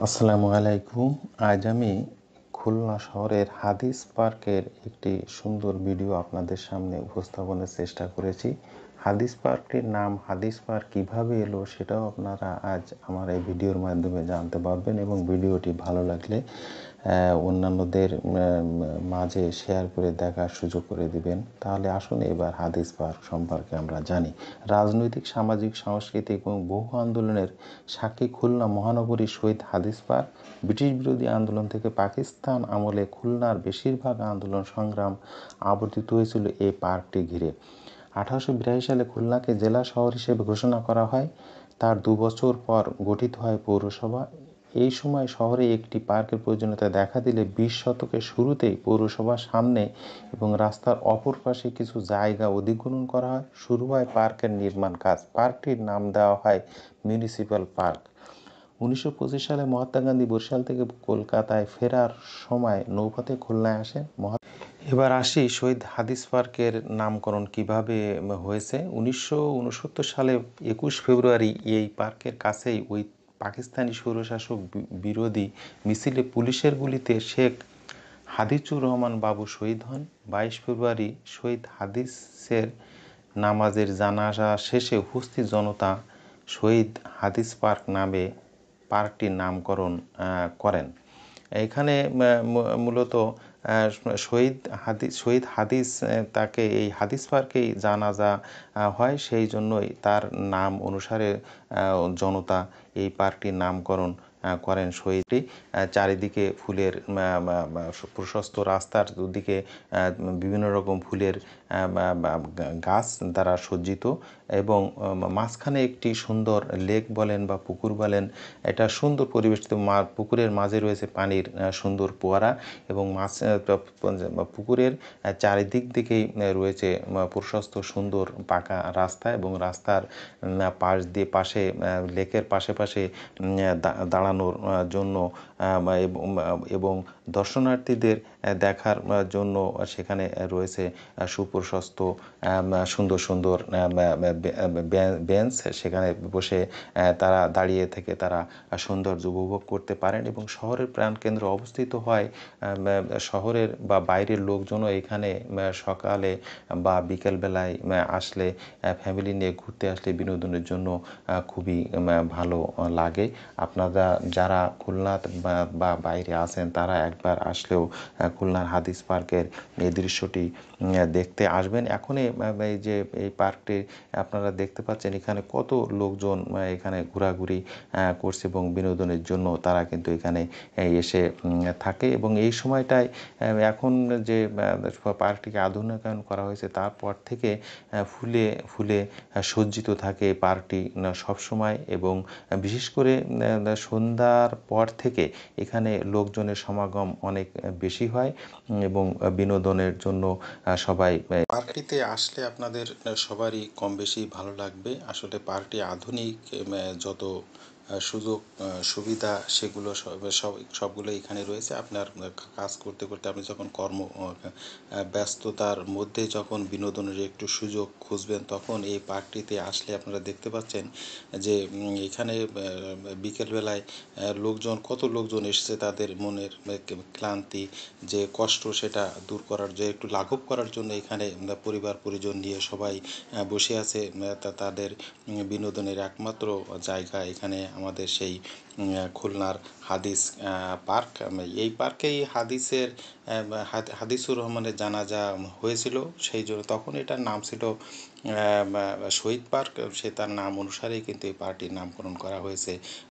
আসসালামু আলাইকুম। আজ আমি খুলনা শহরের হাদিস পার্কের একটি সুন্দর ভিডিও আপনাদের সামনে উপস্থাপনের চেষ্টা করেছি। হাদিস পার্কটির নাম হাদিস পার্ক কীভাবে এলো সেটাও আপনারা আজ আমার এই ভিডিওর মাধ্যমে জানতে পারবেন এবং ভিডিওটি ভালো লাগলে অন্যান্যদের মাঝে শেয়ার করে দেখার সুযোগ করে দিবেন। তাহলে আসুন এবার হাদিস পার্ক সম্পর্কে আমরা জানি। রাজনৈতিক, সামাজিক, সাংস্কৃতিক এবং বহু আন্দোলনের সাক্ষী খুলনা মহানগরী শহীদ হাদিস পার্ক। ব্রিটিশ বিরোধী আন্দোলন থেকে পাকিস্তান আমলে খুলনার বেশিরভাগ আন্দোলন সংগ্রাম আবর্তিত হয়েছিল এই পার্কটি ঘিরে। 1882 সালে খুলনাকে জেলা শহর হিসেবে ঘোষণা করা হয়। তার 2 বছর পর গঠিত হয় পৌরসভা। এই সময় শহরে একটি পার্কের প্রয়োজনীয়তা দেখা দিলে 20 শতকের শুরুতেই পৌরসভার সামনে এবং রাস্তার অপর পাশে কিছু জায়গা অধিগ্রহণ করা হয়। শুরু হয় পার্কের নির্মাণ কাজ। পার্কটির নাম দেওয়া হয় মিউনিসিপ্যাল পার্ক। 1925 সালে মহাত্মা গান্ধী বরিশাল থেকে কলকাতায় ফেরার সময় নৌপথে খুলনায় আসেন। এবার আসি শহীদ হাদিস পার্কের নামকরণ কিভাবে হয়েছে। 1969 সালে 21 ফেব্রুয়ারি এই পার্কের কাছেই ওই পাকিস্তানি স্বৈরশাসক বিরোধী মিছিলে পুলিশের গুলিতে শেখ হাদিসুর রহমান বাবু শহীদ হন। 22 ফেব্রুয়ারি শহীদ হাদিসের নামাজের জানাজা শেষে উপস্থিত জনতা শহীদ হাদিস পার্ক নামে পার্কটির নামকরণ করেন। এখানে মূলত শহীদ হাদিস তাকে এই হাদিস পার্কেই জানাজা হয়, সেই জন্যই তার নাম অনুসারে জনতা এই পার্কটির নামকরণ করেন শহীদটি। চারিদিকে ফুলের প্রশস্ত রাস্তার দুদিকে বিভিন্ন রকম ফুলের গাছ দ্বারা সজ্জিত এবং মাঝখানে একটি সুন্দর লেক বলেন বা পুকুর বলেন, এটা সুন্দর পরিবেষ্টিত। পুকুরের মাঝে রয়েছে পানির সুন্দর ফোয়ারা এবং পুকুরের চারিদিক দিকেই রয়েছে প্রশস্ত সুন্দর পাকা রাস্তা এবং রাস্তার পাশে লেকের পাশে পাশে দাঁড়ানোর জন্য এবং দর্শনার্থীদের দেখার জন্য সেখানে রয়েছে সুপ্রশস্ত সুন্দর সুন্দর বেঞ্চ। সেখানে বসে তারা দাঁড়িয়ে থেকে তারা সৌন্দর্য উপভোগ করতে পারেন এবং শহরের প্রাণকেন্দ্র অবস্থিত হয়। শহরের বা বাইরের লোকজনও এখানে সকালে বা বিকেলবেলায় আসলে, ফ্যামিলি নিয়ে ঘুরতে আসলে বিনোদনের জন্য খুবই ভালো লাগে। আপনারা যারা খুলনা বা বাইরে আছেন তারা একবার আসলেও খুলনার হাদিস পার্কের এই দৃশ্যটি দেখতে আসবেন। এখন এই যে এই পার্কটি আপনারা দেখতে পাচ্ছেন, এখানে কত লোকজন এখানে ঘোরাঘুরি করছে এবং বিনোদনের জন্য তারা কিন্তু এখানে এসে থাকে এবং এই সময়টায় এখন যে পার্কটিকে আধুনিকায়ন করা হয়েছে তারপর থেকে ফুলে ফুলে সজ্জিত থাকে পার্কটি সবসময় এবং বিশেষ করে সন্ধ্যার পর থেকে এখানে লোকজনের সমাগম অনেক বেশি হয় এবং বিনোদনের জন্য সবাই পার্কটিতে আসলে আপনাদের সবারই কম বেশি ভালো লাগবে। আসলে পার্কটি আধুনিক, যত সুযোগ সুবিধা সেগুলো সবগুলো এখানে রয়েছে। আপনার কাজ করতে করতে আপনি যখন ব্যস্ততার মধ্যে যখন বিনোদনের একটু সুযোগ খুঁজবেন তখন এই পার্কটিতে আসলে আপনারা দেখতে পাচ্ছেন যে এখানে বিকেলবেলায় কত লোকজন এসেছে তাদের মনের ক্লান্তি যে কষ্ট সেটা দূর করার, যে একটু লাঘব করার জন্য এখানে পরিবার পরিজন নিয়ে সবাই বসে আছে। তাদের বিনোদনের একমাত্র জায়গা এখানে আমাদের সেই খুলনার হাদিস পার্ক। এই পার্কেই হাদিসুর রহমানের জানাজা হয়েছিল, সেই জন্য তখন এটার নাম ছিল শহীদ পার্ক। সে তার নাম অনুসারেই কিন্তু এই পার্কটির নামকরণ করা হয়েছে।